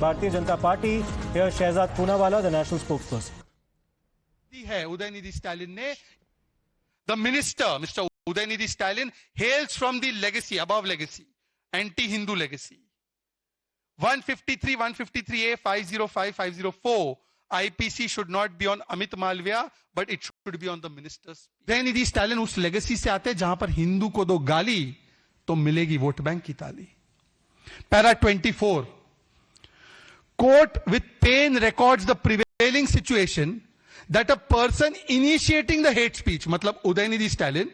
Bharatiya Janata party, here Shehzad Poonawalla, the national spokesperson. है उदयनिधि स्टालिन ने, the minister Mr. Udayanidhi Stalin hails from the legacy, above legacy, anti-Hindu legacy. 153, 153A, 505, 504 IPC should not be on Amit Malviya, but it should be on the ministers. Udhayanidhi Stalin उस legacy से आते जहां पर हिंदू को दो गाली तो मिलेगी वोट बैंक की ताली. Para 24. Court with pain records the prevailing situation that a person initiating the hate speech, matlab Udayanidhi Stalin,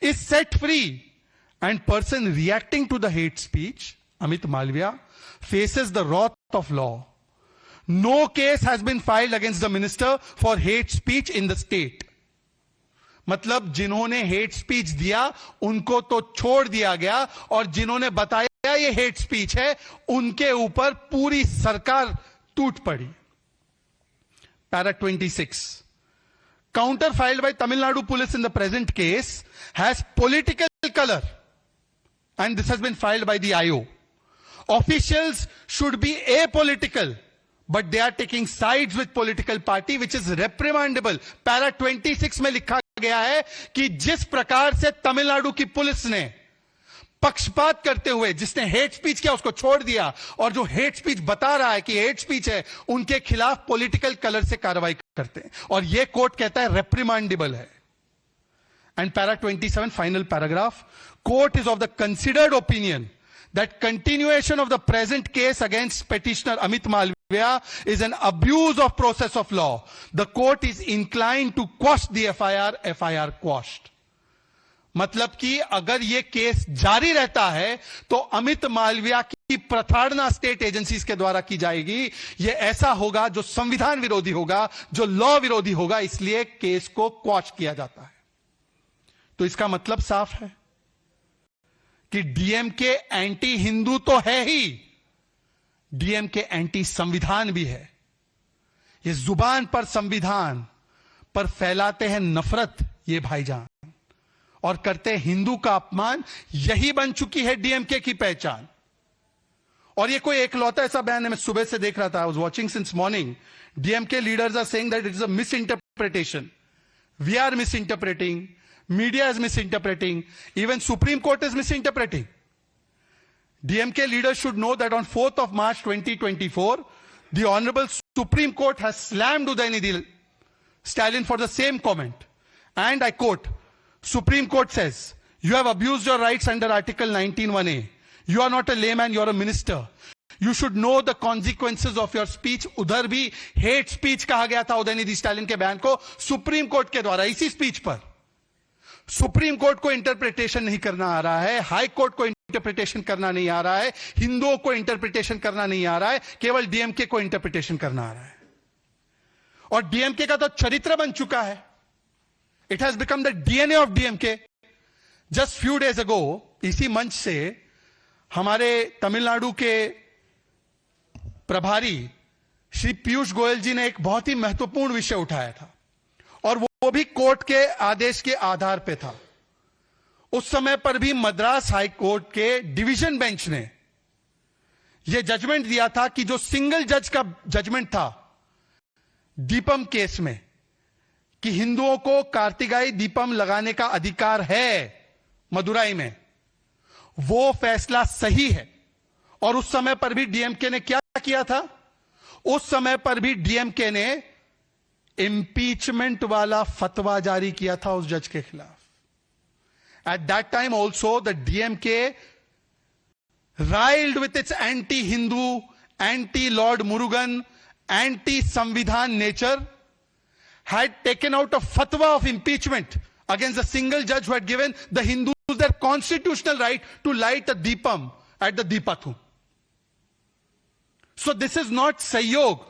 is set free, and person reacting to the hate speech, Amit Malviya, faces the wrath of law. No case has been filed against the minister for hate speech in the state. मतलब जिन्होंने hate speech दिया उनको तो छोड़ दिया गया और जिन्होंने बताया ये हेट स्पीच है उनके ऊपर पूरी सरकार टूट पड़ी. Para 26. Counter filed by Tamil Nadu police in the present case has political color, and this has been filed by the IO. Officials should be apolitical, but they are taking sides with political party, which is reprimandable. Para 26 में लिखा गया है कि जिस प्रकार से तमिलनाडु की police ने पक्षपात करते हुए जिसने हेट स्पीच किया उसको छोड़ दिया और जो हेट स्पीच बता रहा है कि हेट स्पीच है उनके खिलाफ पॉलिटिकल कलर से कार्रवाई करते हैं और यह कोर्ट कहता है रेप्रिमांडेबल है. And para 27 final paragraph. Court is of the considered opinion that continuation of the present case against petitioner Amit Malviya is an abuse of process of law. The court is inclined to quash the FIR quashed. मतलब कि अगर यह case जारी रहता है तो अमित मालविया की प्रताड़ना स्टेट एजेंसीज के द्वारा की जाएगी. यह ऐसा होगा जो संविधान विरोधी होगा, जो लॉ विरोधी होगा, इसलिए केस को क्वाश किया जाता है. तो इसका मतलब साफ है कि डीएमके एंटी हिंदू तो है ही, डीएमके एंटी संविधान भी है. ये जुबान पर संविधान पर फैलाते हैं नफरत ये भाईजान और करते हैं हिंदू का अपमान. यही बन चुकी है डीएमके की पहचान. और ये कोई एकलौता ऐसा बयान है, मैं सुबह से देख रहा था, I was watching since morning. DMK leaders are saying that it is a misinterpretation. We are misinterpreting. Media is misinterpreting. Even Supreme Court is misinterpreting. DMK leaders should know that on 4th of March 2024, the Honorable Supreme Court has slammed Udayanidhi Stalin for the same comment. And I quote, Supreme Court says, you have abused your rights under Article 19(1)(a). You are not a layman, you are a minister. You should know the consequences of your speech. उधर भी hate speech कहा गया था उदयनिधि स्टालिन के बयान को supreme court के द्वारा. इसी स्पीच पर सुप्रीम कोर्ट को इंटरप्रिटेशन नहीं करना आ रहा है, हाई कोर्ट को इंटरप्रिटेशन करना नहीं आ रहा है, हिंदुओं को इंटरप्रिटेशन करना नहीं आ रहा है, केवल डीएमके को इंटरप्रिटेशन करना आ रहा है. और डीएमके का तो चरित्र बन चुका है. It has become the DNA of DMK. Just few days ago इसी मंच से हमारे तमिलनाडु के प्रभारी श्री पीयूष गोयल जी ने एक बहुत ही महत्वपूर्ण विषय उठाया था और वो भी कोर्ट के आदेश के आधार पे था. उस समय पर भी मद्रास हाई कोर्ट के डिवीजन बेंच ने यह जजमेंट दिया था कि जो सिंगल जज का जजमेंट था दीपम केस में कि हिंदुओं को कार्तिकाई दीपम लगाने का अधिकार है मदुराई में, वो फैसला सही है. और उस समय पर भी डीएमके ने क्या किया था? उस समय पर भी डीएमके ने impeachment वाला फतवा जारी किया था उस जज के खिलाफ. At that time also the DMK, riled with its anti-Hindu, anti-Lord Murugan, anti-Samvidhan nature, had taken out a fatwa of impeachment against a single judge who had given the Hindus their constitutional right to light a deepam at the Deepathu. So this is not Sahyog.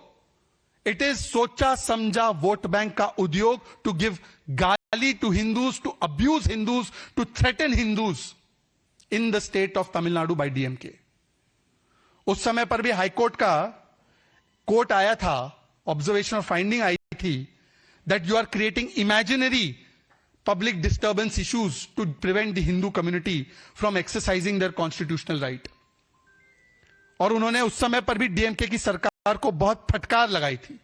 It is सोचा समझा vote bank का उद्योग to give गाली to Hindus, to abuse Hindus, to threaten Hindus in the state of Tamil Nadu by DMK. उस समय पर भी high court का कोर्ट आया था, ऑब्जर्वेशन और फाइंडिंग आई थी that you are creating imaginary public disturbance issues to prevent the Hindu community from exercising their constitutional right. और उन्होंने उस समय पर भी डीएमके की सरकार को बहुत फटकार लगाई थी।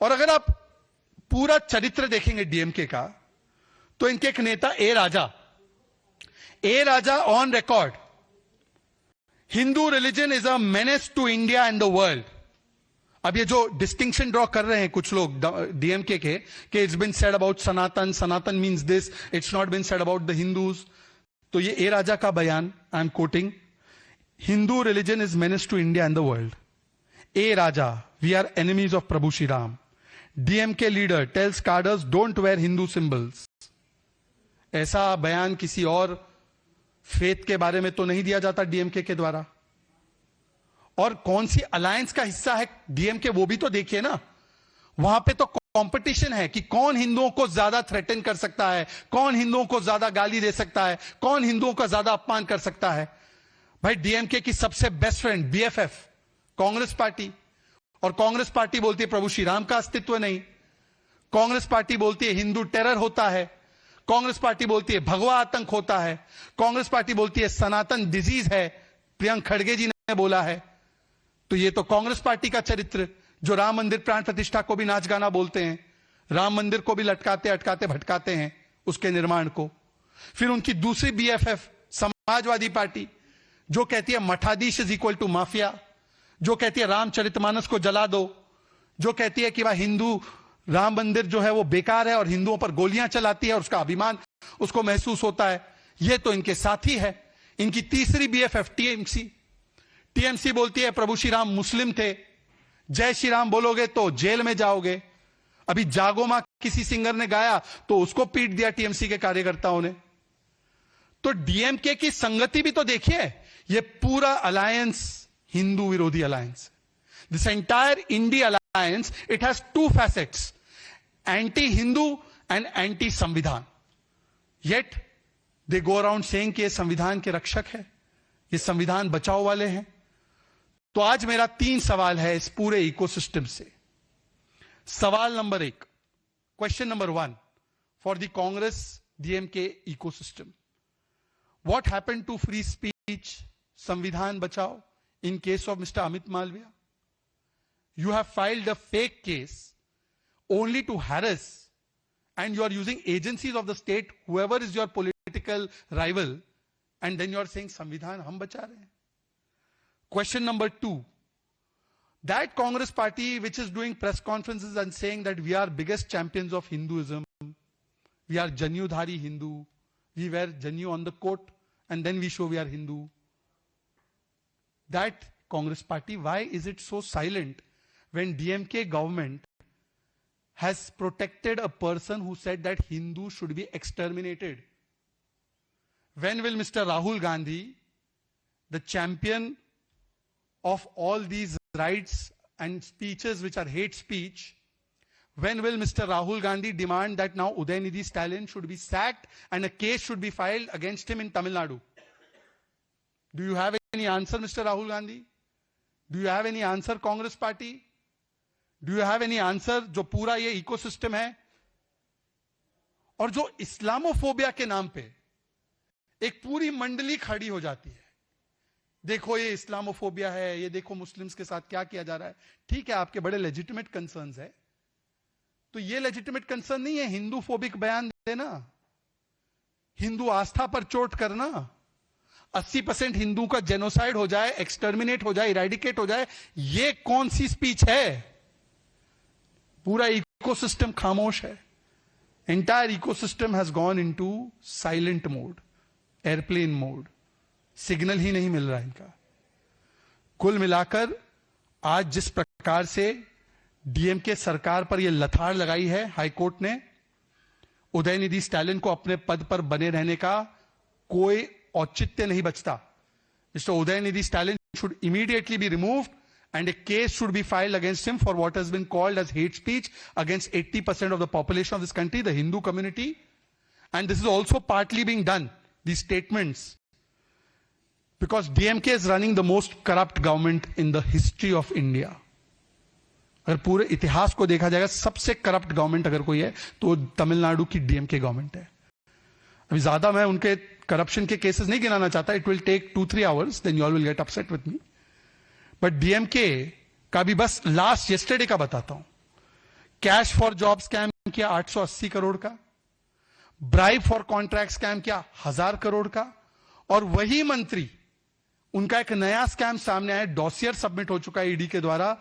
और अगर आप पूरा चरित्र देखेंगे डीएमके का, तो इनके एक नेता A Raja on record, Hindu religion is a menace to India and the world. अब ये जो डिस्टिंक्शन ड्रॉ कर रहे हैं कुछ लोग डीएमके के, कि it's been said about Sanatan means this, it's not been said about the Hindus. तो ये ए राजा का बयान, I am quoting, Hindu religion is menace to India and the world. A Raja, we are enemies of Prabhu Shri Ram. DMK leader tells cadres don't wear Hindu symbols. ऐसा बयान किसी और faith के बारे में तो नहीं दिया जाता डीएमके के द्वारा। और कौन सी अलायंस का हिस्सा है डीएमके, वो भी तो देखिए ना। वहां पे तो कंपटीशन है कि कौन हिंदुओं को ज्यादा थ्रेटन कर सकता है, कौन हिंदुओं को ज्यादा गाली दे सकता है, कौन हिंदुओं का ज्यादा अपमान कर सकता है। भाई डीएमके की सबसे best friend BFF Congress party, और कांग्रेस पार्टी बोलती है प्रभु श्री राम का अस्तित्व नहीं। कांग्रेस पार्टी बोलती है हिंदू टेरर होता है। कांग्रेस पार्टी बोलती है भगवा आतंक होता है। कांग्रेस पार्टी बोलती है सनातन डिजीज है, प्रियंक खड़गे जी ने बोला है। तो ये तो कांग्रेस पार्टी का चरित्र, जो राम मंदिर प्राण प्रतिष्ठा को भी नाच गाना बोलते हैं, राम मंदिर को भी लटकाते अटकाते भटकाते हैं उसके निर्माण को। फिर उनकी दूसरी बीएफएफ समाजवादी पार्टी, जो कहती है मठाधीश इज इक्वल टू माफिया, जो कहती है रामचरितमानस को जला दो, जो कहती है कि वह हिंदू राम मंदिर जो है वो बेकार है और हिंदुओं पर गोलियां चलाती है और उसका अभिमान उसको महसूस होता है। ये तो इनके साथी है। इनकी तीसरी बीएफएफ टीएमसी बोलती है प्रभु श्री राम मुस्लिम थे, जय श्री राम बोलोगे तो जेल में जाओगे। अभी जागो मां किसी सिंगर ने गाया तो उसको पीट दिया टीएमसी के कार्यकर्ताओं ने। तो डीएमके की संगति भी तो देखिए, ये पूरा अलायंस हिंदू विरोधी alliance. This entire India alliance, it has two facets, anti Hindu and anti संविधान। Yet they go around saying कि ये संविधान के रक्षक है, ये संविधान बचाओ वाले हैं। तो आज मेरा 3 सवाल है इस पूरे इकोसिस्टम से। सवाल number 1, question number 1 for the Congress DMK ecosystem, what happened to free speech, संविधान बचाओ, in case of Mr. Amit Malviya? You have filed a fake case only to harass, and you are using agencies of the state, whoever is your political rival, and then you are saying Samvidhan hum bacha rahe hain. Question number 2, that Congress party which is doing press conferences and saying that we are biggest champions of Hinduism, we are Janyudhari Hindu, we wear Janyu on the coat and then we show we are Hindu. That Congress party, why is it so silent when DMK government has protected a person who said that Hindus should be exterminated? When will Mr. Rahul Gandhi, the champion of all these rights and speeches which are hate speech, when will Mr. Rahul Gandhi demand that now Udayanidhi Stalin should be sacked and a case should be filed against him in Tamil Nadu? Do you have any answer, Mr. Rahul Gandhi? Do you have any answer, Congress party? Do you have any answer जो पूरा ये ecosystem है और जो Islamophobia के नाम पे एक पूरी मंडली खड़ी हो जाती है? देखो ये इस्लामोफोबिया है, ये देखो मुस्लिम्स के साथ क्या किया जा रहा है। ठीक है, आपके बड़े लेजिटिमेट कंसर्न्स है, तो ये लेजिटिमेट कंसर्न नहीं है हिंदू फोबिक बयान देना, हिंदू आस्था पर चोट करना, 80% हिंदू का जेनोसाइड हो जाए, एक्सटर्मिनेट हो जाए, इरेडिकेट हो जाए, ये कौन सी स्पीच है? पूरा इकोसिस्टम खामोश है। Entire ecosystem has gone into silent mode, airplane mode, signal ही नहीं मिल रहा इनका। कुल मिलाकर आज जिस प्रकार से डीएमके सरकार पर यह लथाड़ लगाई है हाईकोर्ट ने, उदयनिधि स्टालिन को अपने पद पर बने रहने का कोई औचित्य नहीं बचता। Mister Udhayanidhi Stalin should immediately be removed and a case should be filed against him for what has been called as hate speech against 80% of the population of this country, the Hindu community. And this is also partly being done, these statements, because DMK is running the most corrupt government in the history of India. अगर पूरे इतिहास को देखा जाएगा सबसे corrupt government अगर कोई है तो तमिलनाडु की डीएमके गवर्नमेंट है। अभी ज्यादा मैं उनके करप्शन के केसेस नहीं गिनाना चाहता, it will take 2-3 hours, then you all will get upset with me. But DMK का भी बस लास्ट येस्टरडे का बताता हूं. कैश फॉर जॉब स्कैम किया 880 करोड़ का, ब्राइब फॉर कॉन्ट्रैक्ट स्कैम किया 1000 करोड़ का, और वही मंत्री उनका एक नया स्कैम सामने आया, डॉसियर सबमिट हो चुका है ईडी के द्वारा.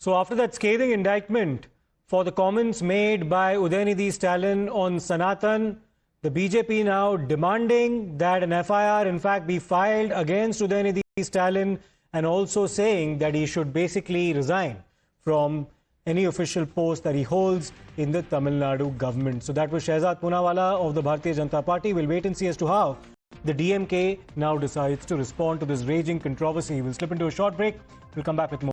So after that scathing indictment for the comments made by Udaynidhi Stalin on Sanatan, the BJP now demanding that an FIR in fact be filed against Udaynidhi Stalin, and also saying that he should basically resign from any official post that he holds in the Tamil Nadu government. So that was Shehzad Poonawalla of the Bharatiya Janata Party. We'll wait and see as to how the DMK now decides to respond to this raging controversy. We'll slip into a short break. We'll come back with more.